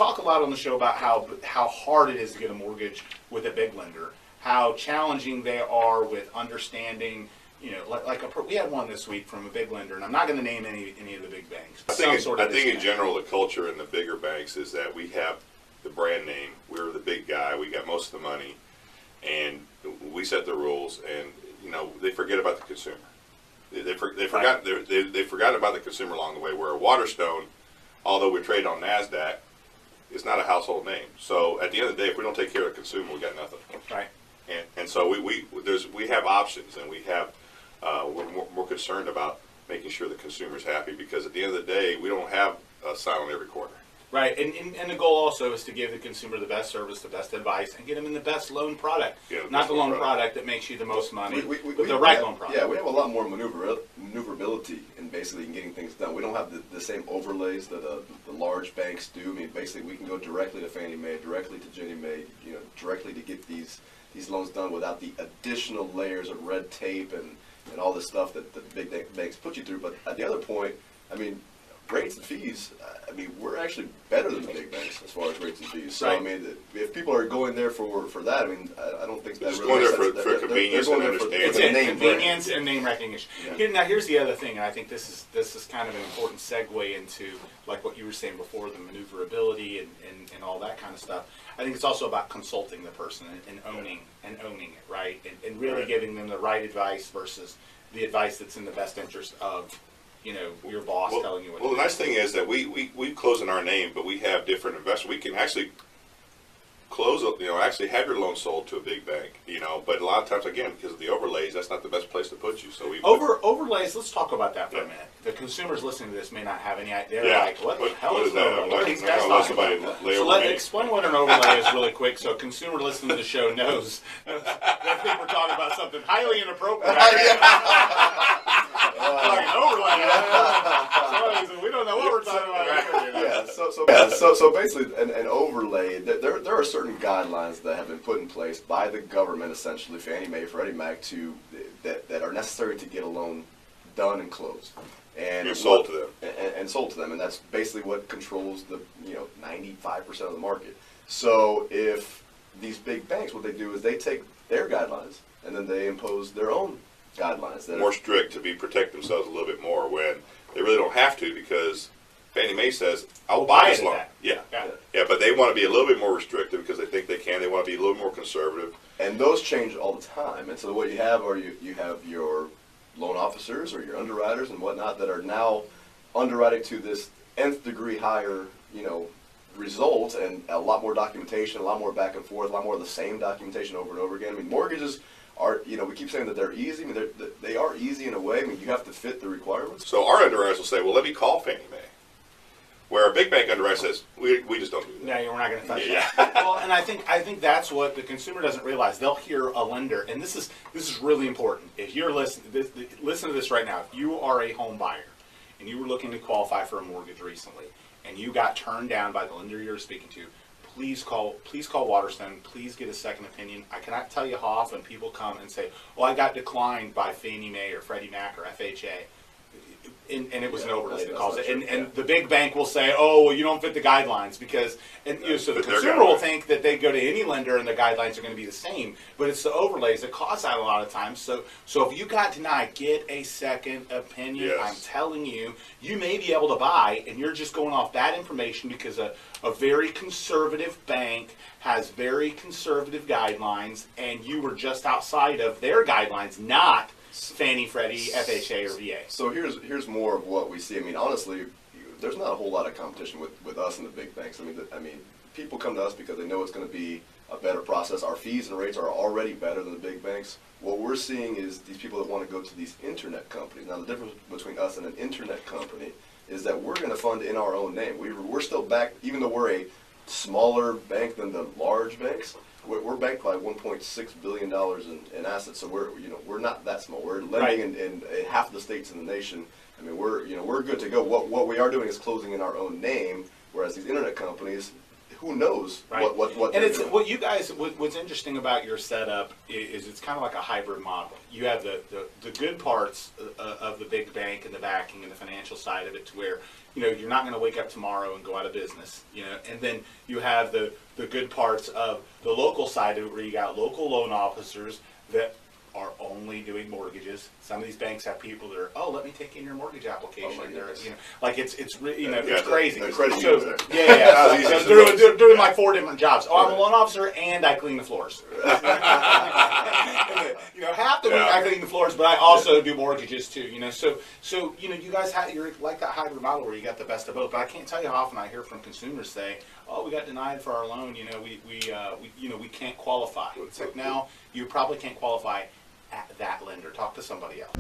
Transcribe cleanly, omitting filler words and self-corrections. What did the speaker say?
talk a lot on the show about how hard it is to get a mortgage with a big lender, how challenging they are with understanding. We had one this week from a big lender, and I'm not going to name any of the big banks. I think in general, the culture in the bigger banks is that we have the brand name. We're the big guy. We got most of the money, and we set the rules. And they forget about the consumer. They forgot about the consumer along the way. Where a Waterstone, although we trade on NASDAQ, is not a household name. So at the end of the day, if we don't take care of the consumer, we got nothing. Right. And so we have options, and we're more concerned about making sure the consumer's happy, because at the end of the day, we don't have a sign on every corner. Right, and the goal also is to give the consumer the best service, the best advice, and get them in the best loan product. Not the loan product that makes you the most money, but the right loan product. Yeah, we have a lot more maneuverability in basically getting things done. We don't have the same overlays that the large banks do. I mean, basically, we can go directly to Fannie Mae, directly to Ginnie Mae, directly to get these loans done without the additional layers of red tape and all this stuff that the big banks put you through. But at the other point, I mean, rates and fees, we're actually better than the big banks as far as rates and fees. So, right. I mean, if people are going there for that, I don't think that Just really going there for convenience and understanding. It's convenience and name recognition. Yeah. Now, here's the other thing, and I think this is kind of an important segue into, like what you were saying before, the maneuverability and all that kind of stuff. I think it's also about consulting the person and owning it, right? And really giving them the right advice versus the advice that's in the best interest of your boss telling you what to do. Well, the nice thing is that we close in our name, but we have different investors. We can actually close, actually have your loan sold to a big bank, but a lot of times, again, because of the overlays, that's not the best place to put you. So overlays, let's talk about that for a minute. The consumers listening to this may not have any idea. They're like, what the hell is that? What are these guys talking about? So explain what an overlay is really quick, so a consumer listening to the show knows. They think we're talking about something highly inappropriate. We don't know what we're talking about. So basically, an overlay. There are certain guidelines that have been put in place by the government, essentially Fannie Mae, Freddie Mac, that are necessary to get a loan done and closed, and sold to them, and that's basically what controls the 95% of the market. So if these big banks, what they do is they take their guidelines and then they impose their own guidelines that more strict to protect themselves a little bit more when they really don't have to, because Fannie Mae says, I'll buy this loan. Yeah, but they want to be a little bit more restrictive because they think they can. They want to be a little more conservative. And those change all the time. And so what you have are you have your loan officers or your underwriters and whatnot that are now underwriting to this nth degree higher, result, and a lot more documentation, a lot more back and forth, a lot more of the same documentation over and over again. I mean, mortgages are, we keep saying that they're easy. I mean, they are easy in a way. I mean, you have to fit the requirements. So our underwriters will say, well, let me call Fannie Mae. Where a big bank underwriter says, we just don't do that. No, we're not going to touch that. Well, and I think that's what the consumer doesn't realize. They'll hear a lender, and this is really important. If you're listen to this right now. If you are a home buyer and you were looking to qualify for a mortgage recently, and you got turned down by the lender you're speaking to, please call Waterstone. Please get a second opinion. I cannot tell you how often people come and say, "Well, I got declined by Fannie Mae or Freddie Mac or FHA." And it was an overlay that calls it. And the big bank will say, "Oh, well, you don't fit the guidelines," because so the consumer will think that they go to any lender and the guidelines are going to be the same. But it's the overlays that cause that a lot of times. So if you got denied, get a second opinion. Yes. I'm telling you, you may be able to buy, and you're just going off that information because a very conservative bank has very conservative guidelines, and you were just outside of their guidelines, not Fannie, Freddie, FHA, or VA. So here's more of what we see. I mean, honestly, there's not a whole lot of competition with us and the big banks. I mean, people come to us because they know it's going to be a better process. Our fees and rates are already better than the big banks. What we're seeing is these people that want to go to these internet companies. Now, the difference between us and an internet company is that we're going to fund in our own name. We're still backed, even though we're a smaller bank than the large banks. We're backed by $1.6 billion in assets, so we're not that small. We're lending in half the states in the nation. I mean, we're good to go. What we are doing is closing in our own name, whereas these internet companies, who knows Right. what and they're it's doing. what you guys. What's interesting about your setup is it's kind of like a hybrid model. You have the good parts of the big bank and the backing and the financial side of it, to where you're not going to wake up tomorrow and go out of business. And then you have the good parts of the local side of it, where you got local loan officers that are only doing mortgages. Some of these banks have people that are, let me take in your mortgage application. Oh my goodness. Like it's Yeah, it's crazy. the credit So, unions there. yeah. Easy So as it they're, looks. they're doing like 4 different jobs. Oh, I'm a Right. loan officer and I clean the floors. Half the week Yeah. I clean the floors, but I also do mortgages too. So you guys you're like that hybrid model where you got the best of both. But I can't tell you how often I hear from consumers say, "Oh, we got denied for our loan. We can't qualify." It's like, now you probably can't qualify at that lender. Talk to somebody else.